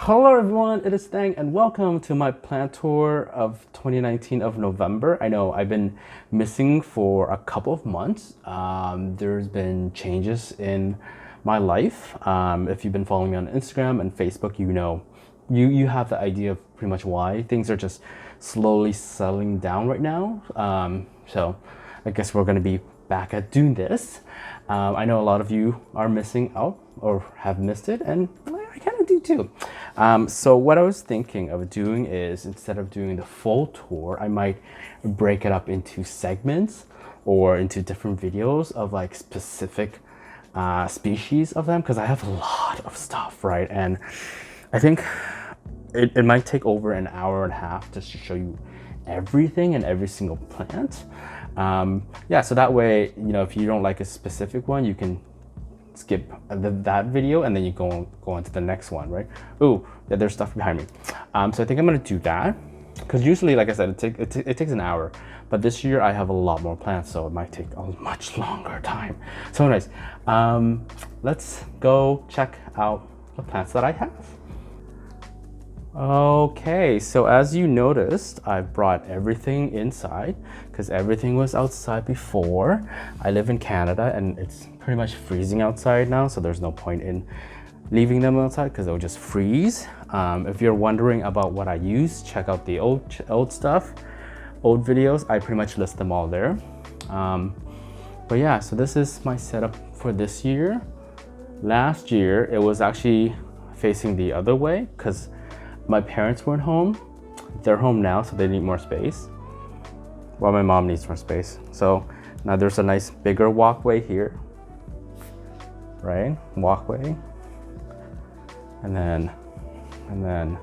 Hello everyone, it is Thang and welcome to my plant tour of 2019 of November. I know I've been missing for a couple of months. There's been changes in my life. If you've been following me on Instagram and Facebook, you know, you have the idea of pretty much why things are just slowly settling down right now. So I guess we're gonna be back at doing this. I know a lot of you are missing out or have missed it, and I kind of do too. So what I was thinking of doing is, instead of doing the full tour, I might break it up into segments or into different videos of like specific species of them, because I have a lot of stuff, right? And I think it might take over an hour and a half just to show you everything and every single plant. Yeah, so that way, you know, if you don't like a specific one, you can skip that video and then you go on to the next one, right? Ooh, yeah, there's stuff behind me. So I think I'm gonna do that, because usually, like I said, it takes an hour, but this year I have a lot more plants, so it might take a much longer time. So anyways, let's go check out the plants that I have. Okay, so as you noticed, I brought everything inside because everything was outside before. I live in Canada and it's pretty much freezing outside now, so there's no point in leaving them outside because they'll just freeze. If you're wondering about what I use, check out the old stuff, old videos. I pretty much list them all there. But yeah, so this is my setup for this year. Last year, it was actually facing the other way because my parents weren't home. They're home now, so they need more space. Well, my mom needs more space. So now there's a nice bigger walkway here, right? Walkway. And then,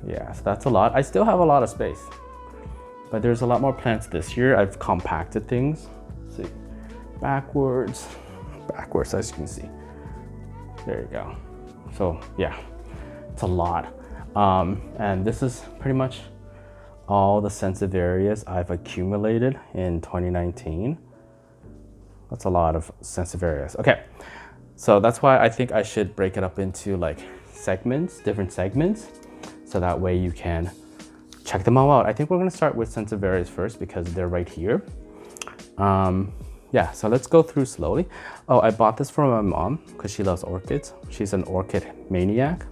yeah, so that's a lot. I still have a lot of space, but there's a lot more plants this year. I've compacted things. Let's see, backwards, as you can see. There you go. So yeah. It's a lot. And this is pretty much all the Senseverias I've accumulated in 2019. That's a lot of Senseverias. Okay, so that's why I think I should break it up into like segments, different segments, so that way you can check them all out. I think we're gonna start with Senseverias first because they're right here. Yeah, so let's go through slowly. Oh, I bought this from my mom because she loves orchids. She's an orchid maniac.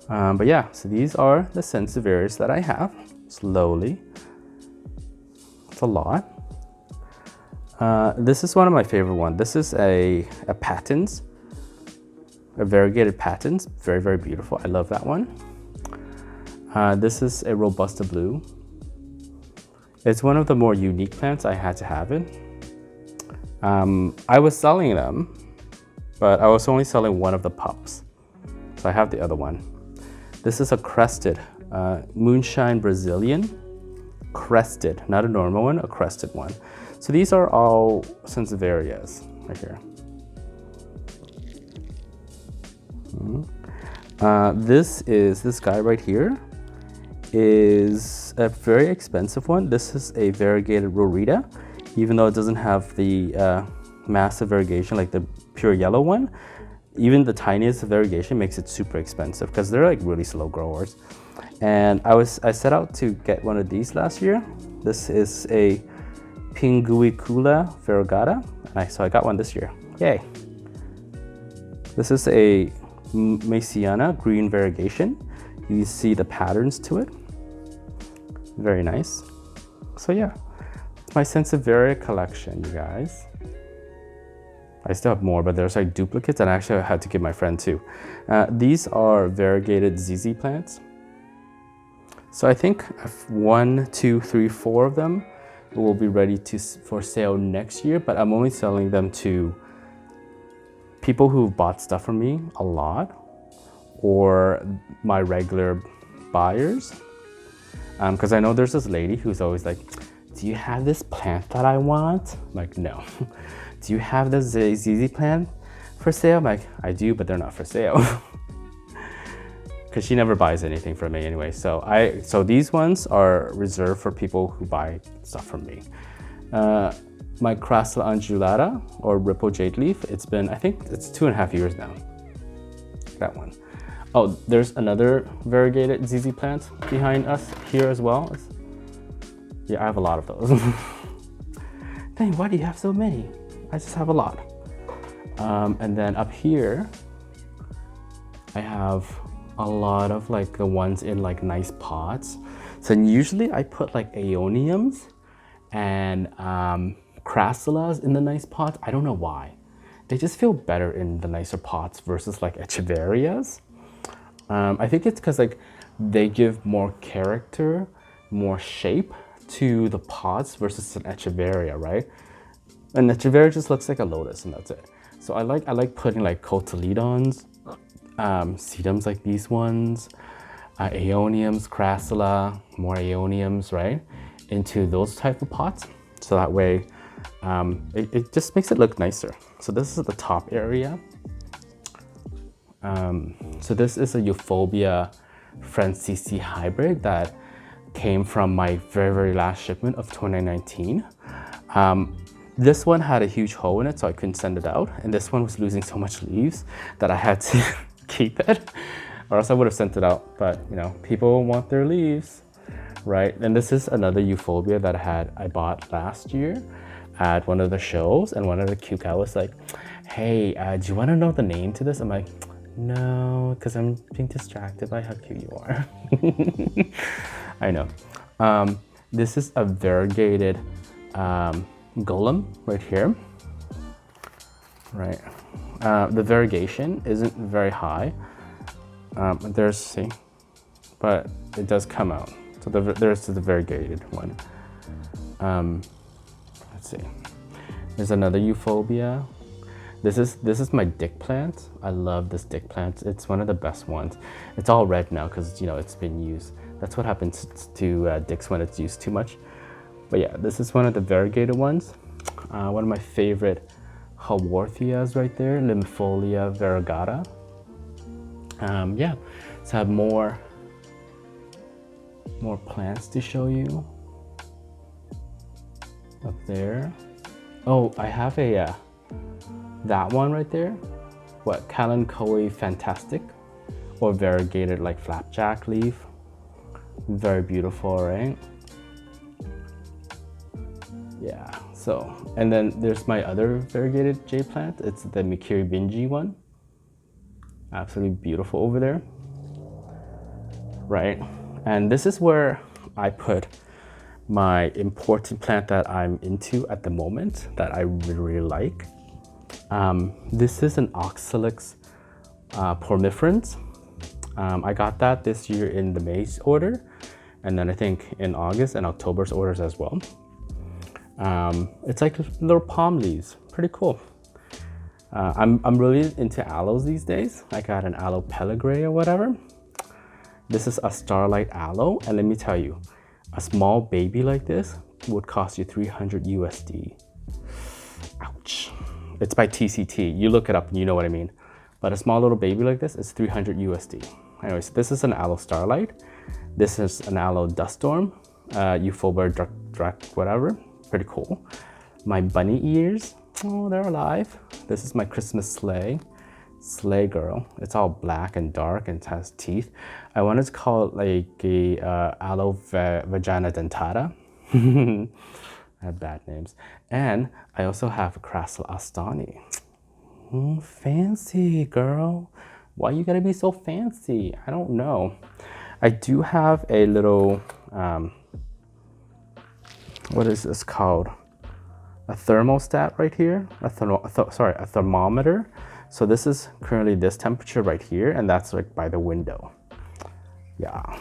But yeah, so these are the Senseverias that I have. Slowly. It's a lot. This is one of my favorite ones. This is a patens, a variegated patens. Very, very beautiful. I love that one. This is a Robusta Blue. It's one of the more unique plants. I had to have it. I was selling them, but I was only selling one of the pups. So I have the other one. This is a crested Moonshine Brazilian. Crested, not a normal one, a crested one. So these are all Senseverias right here. This guy right here is a very expensive one. This is a variegated Rorita, even though it doesn't have the massive variegation like the pure yellow one. Even the tiniest variegation makes it super expensive because they're like really slow growers. And I set out to get one of these last year. This is a Pinguicula variegata, so I got one this year. Yay! This is a Messiana green variegation. You see the patterns to it. Very nice. So yeah, it's my Senseveria collection, you guys. I still have more, but there's like duplicates, and actually I had to give my friend too. These are variegated ZZ plants. So I think 1, 2, 3, 4 of them will be ready for sale next year, but I'm only selling them to people who've bought stuff from me a lot, or my regular buyers. Because I know there's this lady who's always like, do you have this plant that I want? I'm like, no. Do you have the ZZ plant for sale? I'm like, I do, but they're not for sale. Because she never buys anything from me anyway. So these ones are reserved for people who buy stuff from me. My Crassula undulata or ripple jade leaf, it's been, I think it's 2.5 years now. that one. Oh, there's another variegated ZZ plant behind us here as well. Yeah, I have a lot of those. Dang, why do you have so many? I just have a lot. And then up here, I have a lot of like the ones in like nice pots. So usually I put like aeoniums and crassulas in the nice pots. I don't know why. They just feel better in the nicer pots versus like echeverias. I think it's because like they give more character, more shape to the pots versus an echeveria, right? An echeveria just looks like a lotus and that's it. So I like putting like cotyledons, sedums like these ones, aeoniums, crassula, more aeoniums, right? Into those type of pots. So that way, it just makes it look nicer. So this is the top area. So this is a Euphorbia francisi hybrid that came from my very last shipment of 2019. This one had a huge hole in it, so I couldn't send it out. And this one was losing so much leaves that I had to keep it, or else I would have sent it out. But you know, people want their leaves, right? And this is another Euphorbia that I bought last year at one of the shows, and one of the cute guys was like, hey, do you want to know the name to this? I'm like, no, because I'm being distracted by how cute you are. I know. This is a variegated golem right here, right? The variegation isn't very high. See, but it does come out. So there's the variegated one. Let's see. There's another Euphorbia. This is my dick plant. I love this dick plant. It's one of the best ones. It's all red now because you know it's been used. That's what happens to dicks when it's used too much. But yeah, this is one of the variegated ones. One of my favorite Haworthias right there, Lympholia variegata. Yeah, so I have more plants to show you up there. Oh, I have a that one right there. What, Kalanchoe Fantastic, or variegated like flapjack leaf. Very beautiful, right? Yeah, so, and then there's my other variegated jade plant. It's the Mikiri Binji one. Absolutely beautiful over there, right? And this is where I put my important plant that I'm into at the moment that I really like. This is an Oxalis pormiferans. I got that this year in the May's order, and then I think in August and October's orders as well. It's like little palm leaves, pretty cool. I'm really into aloes these days. I got an aloe pellagra or whatever. This is a starlight aloe, and let me tell you, a small baby like this would cost you 300 USD. Ouch. It's by TCT. You look it up and you know what I mean. But a small little baby like this is 300 USD. Anyways, this is an aloe starlight. This is an aloe dust storm, Euphorbia whatever. Pretty cool. My bunny ears, oh, they're alive. This is my Christmas sleigh girl. It's all black and dark and has teeth. I wanted to call it like a aloe vagina dentata. I have bad names. And I also have a Crassula astani. Fancy, girl. Why you gotta be so fancy? I don't know. I do have a little, what is this called? A thermostat right here. A thermometer. So this is currently this temperature right here, and that's like by the window. Yeah.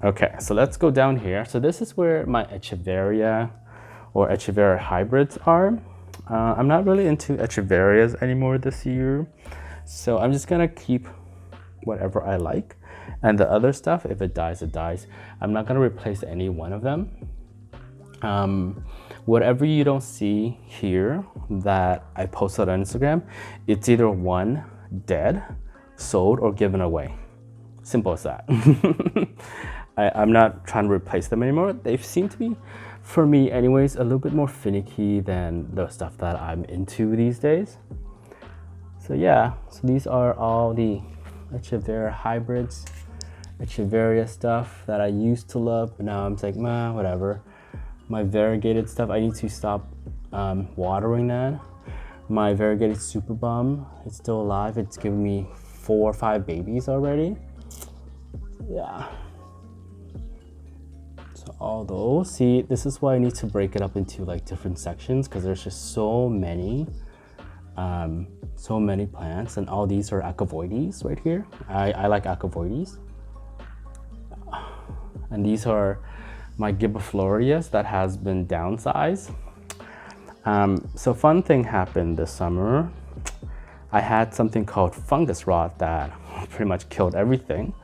Okay, so let's go down here. So this is where my Echeveria or Echeveria hybrids are. I'm not really into Echeverias anymore this year, so I'm just gonna keep whatever I like. And the other stuff, if it dies, it dies. I'm not gonna replace any one of them. Whatever you don't see here that I posted on Instagram, it's either one, dead, sold, or given away. Simple as that. I'm not trying to replace them anymore. They seem to be, for me anyways, a little bit more finicky than the stuff that I'm into these days. So yeah, so these are all the Echeveria hybrids, Echeveria stuff that I used to love, but now I'm just like, nah, whatever. My variegated stuff, I need to stop watering that. My variegated super bum, it's still alive. It's given me 4 or 5 babies already. Yeah. So all those, see, this is why I need to break it up into like different sections, because there's just so many plants, and all these are Echeverias right here. I like Echeverias. And these are my Gibberflorias that has been downsized. So fun thing happened this summer. I had something called fungus rot that pretty much killed everything,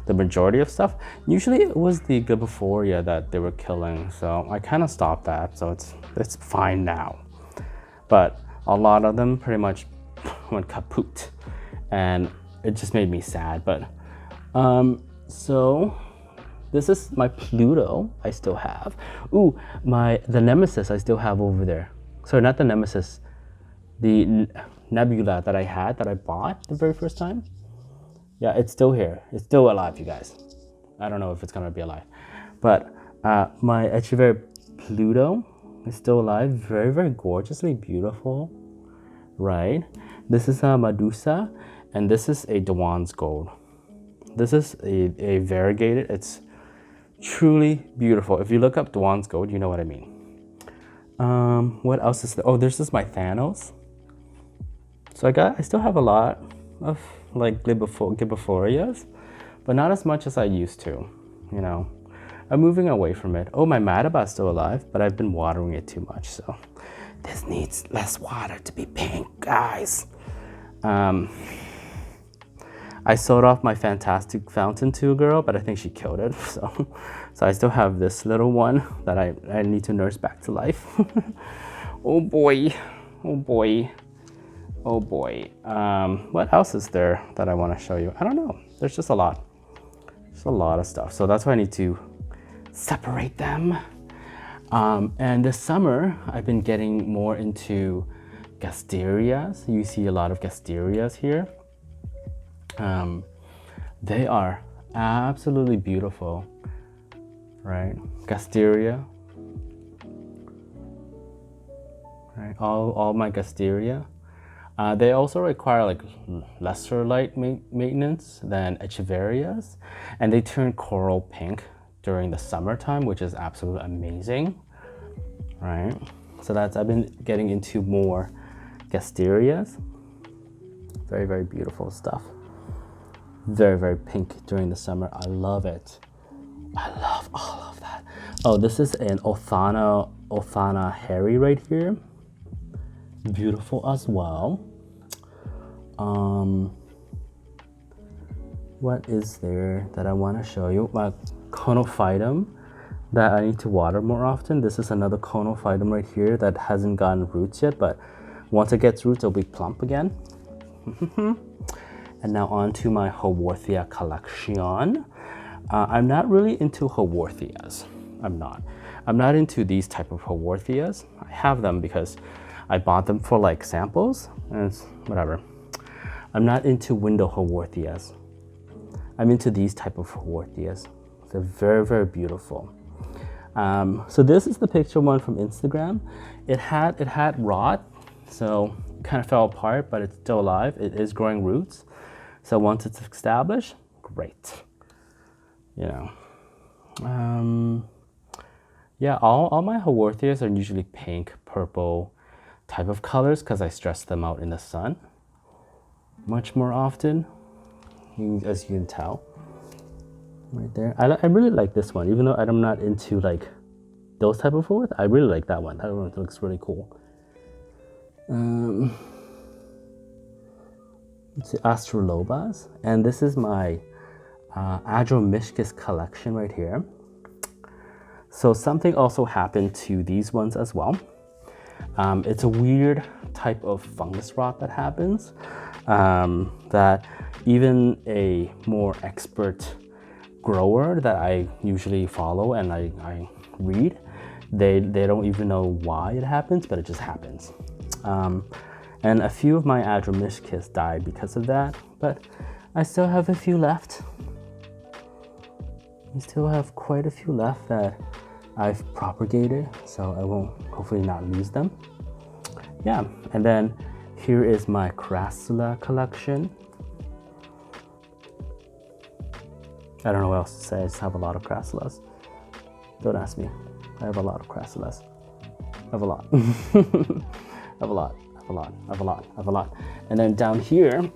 the majority of stuff. Usually it was the Gibberfolia that they were killing, so I kind of stopped that, so it's fine now. But a lot of them pretty much went kaput, and it just made me sad. But so this is my Pluto I still have. Ooh, the Nemesis I still have over there. Sorry, not the Nemesis, the Nebula that I bought the very first time. Yeah, it's still here. It's still alive, you guys. I don't know if it's gonna be alive. But my Echeveria Pluto is still alive. Very, very gorgeously beautiful, right? This is a Medusa, and this is a Dewan's Gold. This is a variegated. It's truly beautiful. If you look up Dewan's Gold, you know what I mean. What else is there? Oh, this is my Thanos. So I still have a lot of like Gibberflorias, but not as much as I used to, you know. I'm moving away from it. Oh, my Madaba's still alive, but I've been watering it too much, so this needs less water to be pink, guys. I sold off my fantastic fountain to a girl, but I think she killed it. So I still have this little one that I need to nurse back to life. Oh boy, oh boy, oh boy. What else is there that I want to show you? I don't know. There's just a lot. There's a lot of stuff. So that's why I need to separate them. And this summer, I've been getting more into Gasterias. You see a lot of Gasterias here. They are absolutely beautiful, right? Gasteria, right? All my Gasteria. They also require like lesser light maintenance than Echeverias, and they turn coral pink during the summertime, which is absolutely amazing, right? So I've been getting into more Gasterias. Very, very beautiful stuff. Very, very pink during the summer. I love it. I love all of that. Oh, this is an Othana Harry right here. Beautiful as well. What is there that I want to show you? My Conophytum that I need to water more often. This is another Conophytum right here that hasn't gotten roots yet, but once it gets roots, it'll be plump again. And now on to my Haworthia collection. I'm not really into Haworthias. I'm not into these type of Haworthias. I have them because I bought them for like samples, and it's whatever. I'm not into window Haworthias. I'm into these type of Haworthias. They're very, very beautiful. So this is the picture one from Instagram. It had rot, so kind of fell apart, but it's still alive. It is growing roots. So once it's established, great. You know. Yeah, all my Haworthias are usually pink, purple type of colors because I stress them out in the sun much more often, as you can tell. Right there. I really like this one, even though I'm not into like those type of Haworthia. I really like that one. That one looks really cool. It's Astrolobas, and this is my Adromyschis collection right here. So something also happened to these ones as well. It's a weird type of fungus rot that happens that even a more expert grower that I usually follow and I read, they don't even know why it happens, but it just happens. And a few of my Adramyschis died because of that, but I still have a few left. I still have quite a few left that I've propagated, so I won't hopefully not lose them. Yeah, and then here is my Crassula collection. I don't know what else to say, I just have a lot of Crassulas. Don't ask me, I have a lot of Crassulas. I have a lot. I have a lot, I have a lot, I have a lot, I have a lot. And then down here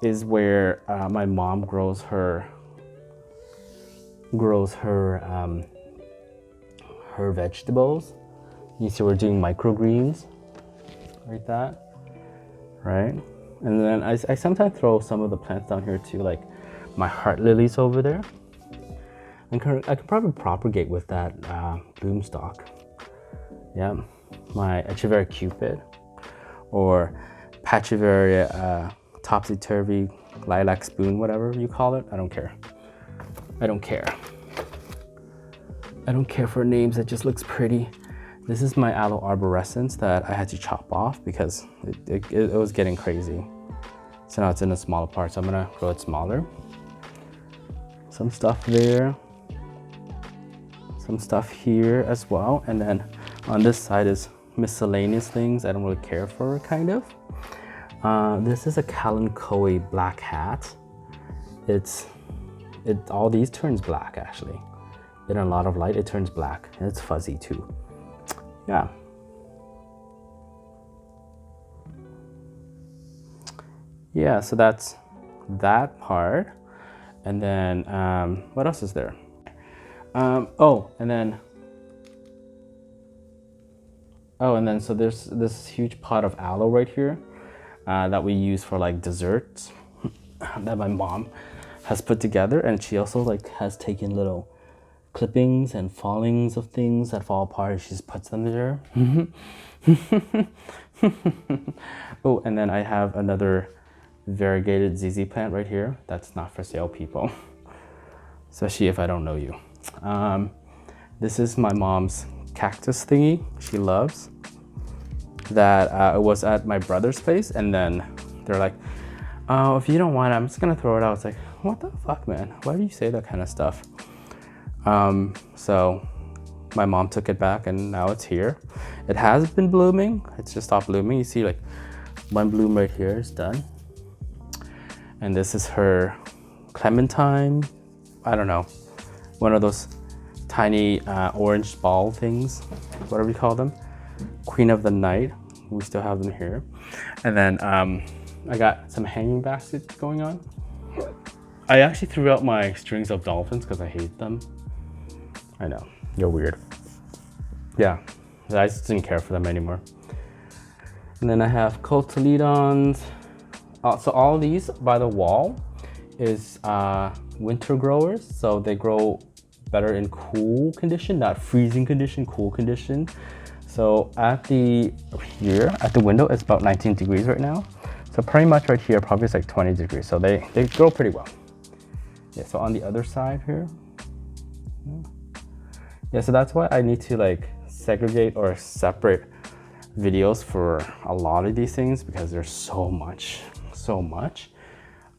is where my mom grows her vegetables. You see we're doing microgreens, like that, right? And then I sometimes throw some of the plants down here too, like my heart lilies over there. I could probably propagate with that bloom stalk. Yeah, my Echeveria cupid, or Pachiveria topsy-turvy lilac spoon, whatever you call it. I don't care. I don't care. I don't care for names, it just looks pretty. This is my aloe arborescens that I had to chop off because it was getting crazy. So now it's in a smaller part, so I'm gonna grow it smaller. Some stuff there. Some stuff here as well. And then on this side is miscellaneous things I don't really care for, kind of. This is a Kalanchoe black hat. All these turns black actually. In a lot of light, it turns black, and it's fuzzy too. Yeah. Yeah, so that's that part. And then, what else is there? And then so there's this huge pot of aloe right here that we use for like desserts that my mom has put together, and she also like has taken little clippings and fallings of things that fall apart, and she just puts them there. Oh, and then I have another variegated ZZ plant right here that's not for sale, people, especially if I don't know you. This is my mom's cactus thingy she loves, that it was at my brother's place, and then they're like, oh, if you don't want it, I'm just gonna throw it out. It's like, what the fuck, man, why do you say that kind of stuff? So my mom took it back, and now it's here. It has been blooming, it's just stopped blooming. You see like one bloom right here is done. And this is her clementine, I don't know, one of those tiny orange ball things, whatever you call them, queen of the night. We still have them here. And then I got some hanging baskets going on. I actually threw out my strings of dolphins because I hate them. I know, you're weird. Yeah, I just didn't care for them anymore. And then I have cotyledons. So all these by the wall is winter growers. So they grow better in cool condition, not freezing condition, cool condition. So at the window, it's about 19 degrees right now. So pretty much right here, probably it's like 20 degrees. So they grow pretty well. Yeah, so on the other side here. Yeah, so that's why I need to like segregate or separate videos for a lot of these things because there's so much.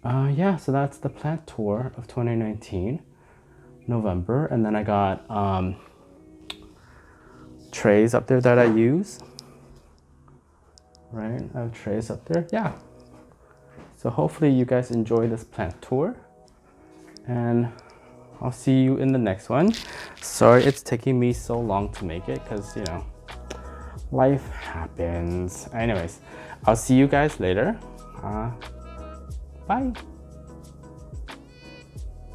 Yeah, so that's the plant tour of 2019, November. And then I got trays up there that I use. Right, I have trays up there. Yeah. So hopefully you guys enjoy this plant tour, and I'll see you in the next one. Sorry it's taking me so long to make it because, you know, life happens. Anyways, I'll see you guys later. Bye.